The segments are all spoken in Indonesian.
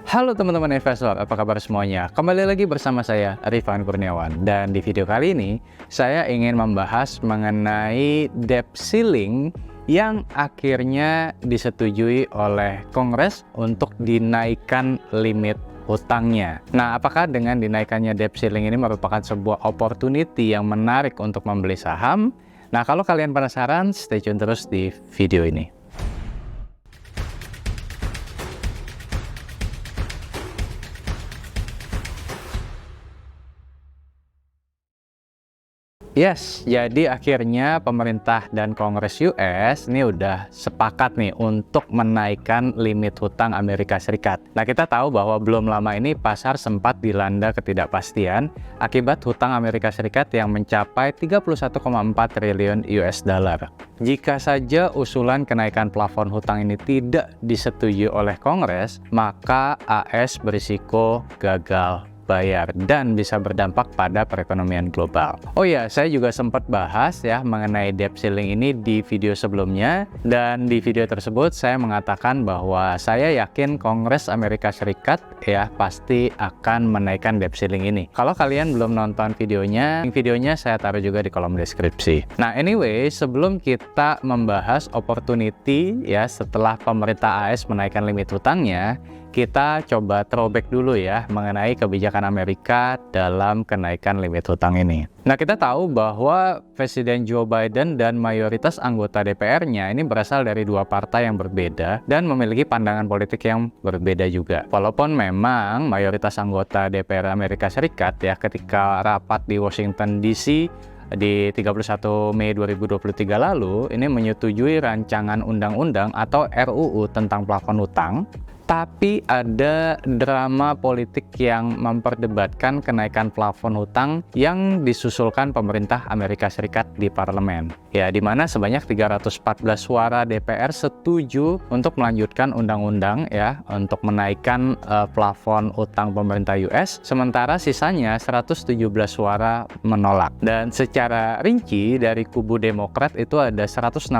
Halo teman-teman investor, apa kabar semuanya? Kembali lagi bersama saya, Rifan Kurniawan. Dan di video kali ini, saya ingin membahas mengenai debt ceiling yang akhirnya disetujui oleh Kongres untuk dinaikkan limit hutangnya. Nah, apakah dengan dinaikannya debt ceiling ini merupakan sebuah opportunity yang menarik untuk membeli saham? Nah, kalau kalian penasaran, stay tune terus di video ini. Yes, jadi akhirnya pemerintah dan Kongres US ini udah sepakat nih untuk menaikkan limit hutang Amerika Serikat. Nah, kita tahu bahwa belum lama ini pasar sempat dilanda ketidakpastian akibat hutang Amerika Serikat yang mencapai 31,4 triliun US dollar. Jika saja usulan kenaikan plafon hutang ini tidak disetujui oleh Kongres, maka AS berisiko gagal bayar dan bisa berdampak pada perekonomian global. Oh ya, saya juga sempat bahas ya mengenai debt ceiling ini di video sebelumnya, dan di video tersebut saya mengatakan bahwa saya yakin Kongres Amerika Serikat ya pasti akan menaikkan debt ceiling ini. Kalau kalian belum nonton videonya saya taruh juga di kolom deskripsi. Nah, anyway, sebelum kita membahas opportunity ya setelah pemerintah AS menaikkan limit hutangnya, kita coba throwback dulu ya mengenai kebijakan Amerika dalam kenaikan limit hutang ini. Nah, kita tahu bahwa Presiden Joe Biden dan mayoritas anggota DPR-nya ini berasal dari dua partai yang berbeda dan memiliki pandangan politik yang berbeda juga. Walaupun memang mayoritas anggota DPR Amerika Serikat ya ketika rapat di Washington DC di 31 Mei 2023 lalu ini menyetujui rancangan undang-undang atau RUU tentang plafon hutang. Tapi ada drama politik yang memperdebatkan kenaikan plafon hutang yang disusulkan pemerintah Amerika Serikat di parlemen. Ya, di mana sebanyak 314 suara DPR setuju untuk melanjutkan undang-undang ya untuk menaikkan plafon hutang pemerintah US, sementara sisanya 117 suara menolak. Dan secara rinci dari kubu Demokrat itu ada 165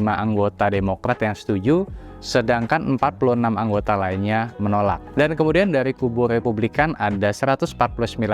anggota Demokrat yang setuju, sedangkan 46 anggota lainnya menolak. Dan kemudian dari kubu Republikan ada 149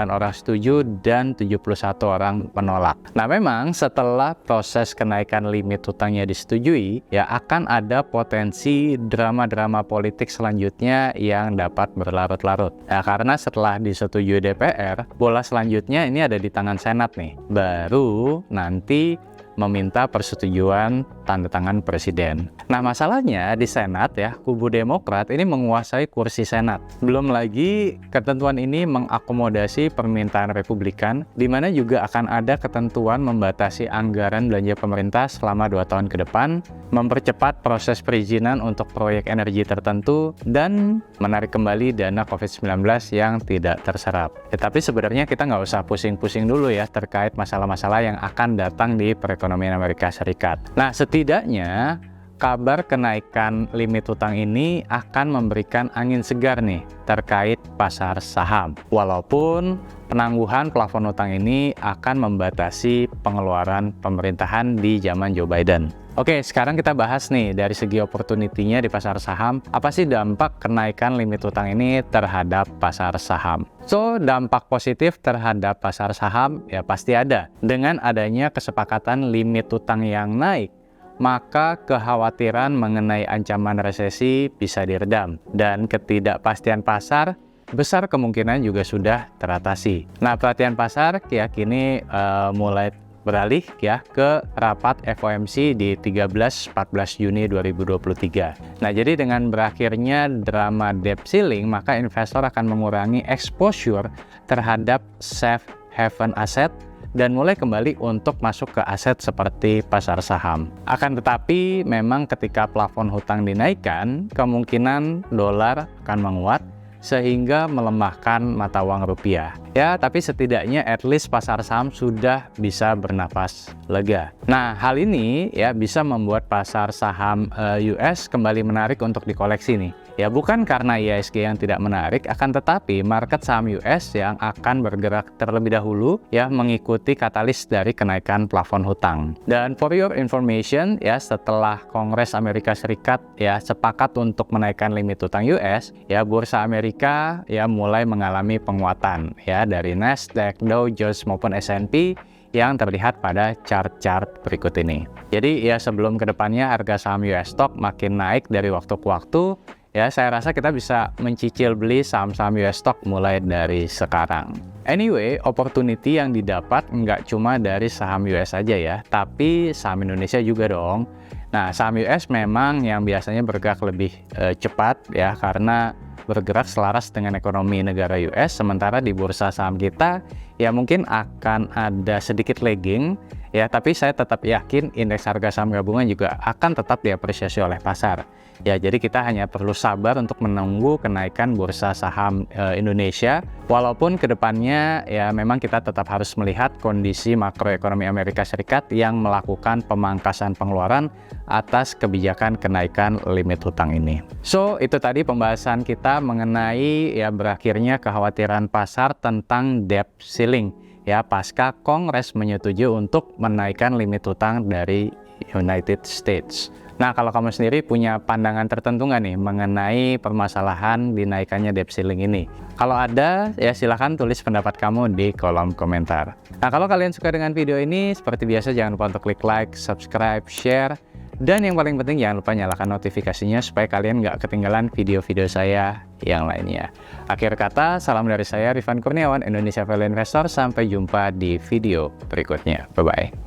orang setuju dan 71 orang menolak. Nah, memang setelah proses kenaikan limit hutangnya disetujui, ya akan ada potensi drama-drama politik selanjutnya yang dapat berlarut-larut. Nah, karena setelah disetujui DPR, bola selanjutnya ini ada di tangan Senat nih. Baru nanti meminta persetujuan tanda tangan presiden. Nah, masalahnya di Senat ya, kubu Demokrat ini menguasai kursi Senat. Belum lagi ketentuan ini mengakomodasi permintaan Republikan, di mana juga akan ada ketentuan membatasi anggaran belanja pemerintah selama 2 tahun ke depan, mempercepat proses perizinan untuk proyek energi tertentu, dan menarik kembali dana COVID-19 yang tidak terserap. Ya, tapi sebenarnya kita nggak usah pusing-pusing dulu ya terkait masalah-masalah yang akan datang di perekonomian Amerika Serikat. Nah, setidaknya kabar kenaikan limit hutang ini akan memberikan angin segar nih terkait pasar saham. Walaupun penangguhan plafon hutang ini akan membatasi pengeluaran pemerintahan di zaman Joe Biden. Oke, sekarang kita bahas nih dari segi opportunity-nya di pasar saham, apa sih dampak kenaikan limit hutang ini terhadap pasar saham? So, dampak positif terhadap pasar saham ya pasti ada. Dengan adanya kesepakatan limit hutang yang naik, maka kekhawatiran mengenai ancaman resesi bisa diredam dan ketidakpastian pasar besar kemungkinan juga sudah teratasi. Nah, perhatian pasar ya kini mulai beralih ya ke rapat FOMC di 13-14 Juni 2023. Nah, jadi dengan berakhirnya drama debt ceiling, maka investor akan mengurangi exposure terhadap safe haven aset dan mulai kembali untuk masuk ke aset seperti pasar saham. Akan tetapi, memang ketika plafon hutang dinaikkan, kemungkinan dolar akan menguat sehingga melemahkan mata uang rupiah. Ya, tapi setidaknya at least pasar saham sudah bisa bernafas lega. Nah, hal ini ya bisa membuat pasar saham US kembali menarik untuk dikoleksi nih. Ya bukan karena IHSG yang tidak menarik, akan tetapi market saham US yang akan bergerak terlebih dahulu ya mengikuti katalis dari kenaikan plafon hutang. Dan for your information ya, setelah Kongres Amerika Serikat ya sepakat untuk menaikkan limit hutang US, ya bursa Amerika ya mulai mengalami penguatan ya dari Nasdaq, Dow Jones maupun S&P yang terlihat pada chart-chart berikut ini. Jadi ya sebelum kedepannya harga saham US stock makin naik dari waktu ke waktu, ya saya rasa kita bisa mencicil beli saham-saham US stock mulai dari sekarang. Anyway, opportunity yang didapat nggak cuma dari saham US aja ya, tapi saham Indonesia juga dong. Nah, saham US memang yang biasanya bergerak lebih cepat ya karena bergerak selaras dengan ekonomi negara US, sementara di bursa saham kita ya mungkin akan ada sedikit lagging ya, tapi saya tetap yakin indeks harga saham gabungan juga akan tetap diapresiasi oleh pasar. Ya, jadi kita hanya perlu sabar untuk menunggu kenaikan bursa saham Indonesia, walaupun kedepannya ya memang kita tetap harus melihat kondisi makroekonomi Amerika Serikat yang melakukan pemangkasan pengeluaran atas kebijakan kenaikan limit hutang ini. So, itu tadi pembahasan kita mengenai ya berakhirnya kekhawatiran pasar tentang debt ceiling ya pasca Kongres menyetujui untuk menaikkan limit hutang dari United States. Nah, kalau kamu sendiri punya pandangan tertentu nggak nih mengenai permasalahan dinaikannya debt ceiling ini? Kalau ada, ya silahkan tulis pendapat kamu di kolom komentar. Nah, kalau kalian suka dengan video ini, seperti biasa jangan lupa untuk klik like, subscribe, share, dan yang paling penting jangan lupa nyalakan notifikasinya supaya kalian nggak ketinggalan video-video saya yang lainnya. Akhir kata, salam dari saya Rifan Kurniawan, Indonesia Value Investor. Sampai jumpa di video berikutnya. Bye-bye.